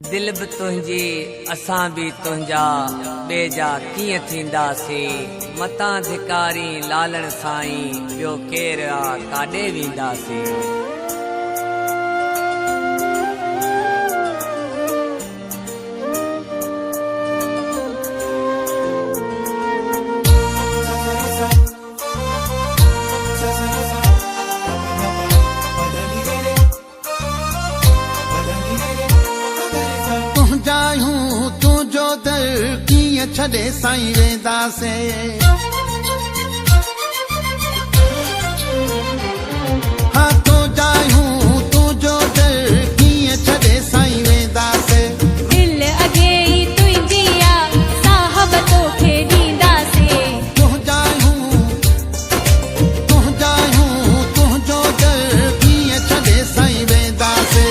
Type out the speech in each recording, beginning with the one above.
दिल भी तुझी असां भी तुझा बेजा किए थींदासी मता धिकारी लालण साईं बियो केर आ काडे वींदासी। तू जो दर कीअं छॾे साईं वेंदासे। हाँ तो जायूं तू जो दर कीअं छॾे साईं वेंदासे। दिल अॻे ई तुंहिंजी आ साहब तोखे ॾींदासे। तू जायूं तू जो दर कीअं छॾे साईं वेंदासे।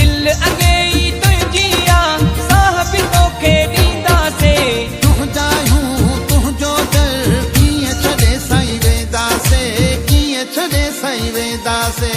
दिल अॻे ई तुंहिंजी आ साहब तोखे ॾींदासे। तू जो दर कीअं छॾे साईं वेंदासे। कीअं छॾे साईं वेंदासे।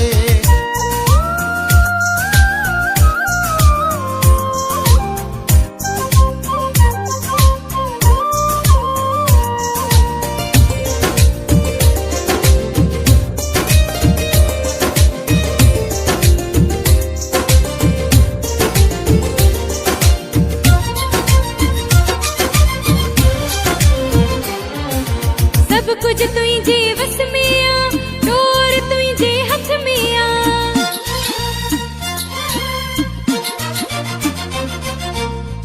सब कुछ तुंहिंजे वस में आ डोर तुंहिंजे हथ में आ।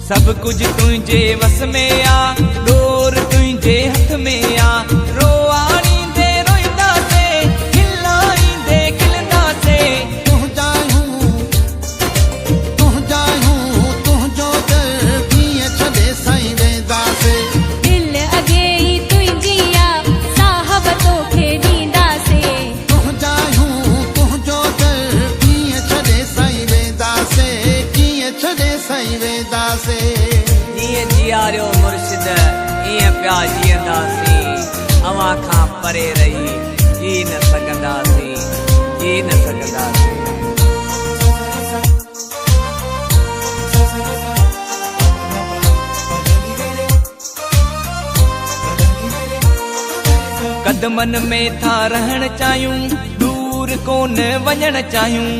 सब कुछ तुंहिंजे वस में आ डोर तुंहिंजे हथ में आ। रोआणींदे रोईंदासे खिलाईंदे खिलंदासे। तू जो दर कीअं छॾे साईं वेंदासे। दिल अॻे ई तुंहिंजी आ साहब तोखे ॾींदासे। तू जो दर कीअं छॾे साईं वेंदासे। कीअं छॾे साईं वेंदासे। जीअं जियारियो मुर्शिद ईअं पिया जीअंदासीं अवां खां परे रही जी न सघंदासीं। कदमन में था रहण चाहियूं दूर कोन वञण चाहियूं।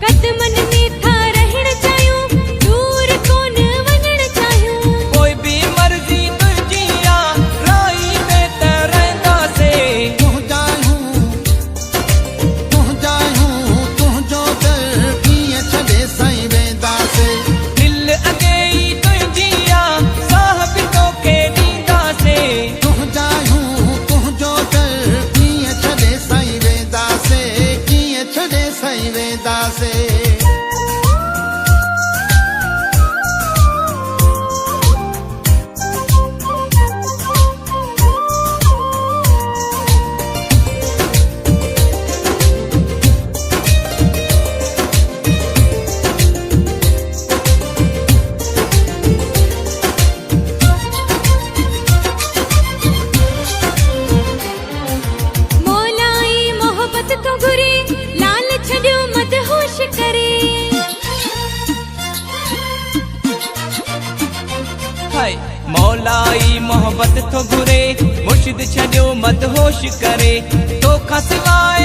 कदमन में था रहण चाहियूं दूर कोन वञण चाहियूं। कोई भी मर्ज़ी तुंहिंजी आ राही में त रहंदासे। तू जो दर कीअं छॾे साईं वेंदासे। दिल अॻे ई तुंहिंजी आ साहब तोखे ॾींदासे। तू जो दर कीअं छॾे साईं वेंदासे। कीअं छॾे साईं वेंदासे। मौलाई मोहब्बत तो घुरे लाल छॾियो मदहोश करे। हाय मौलाई मोहब्बत थो घुरे मुर्शिद छॾियो मदहोश करे। तोखां सवाइ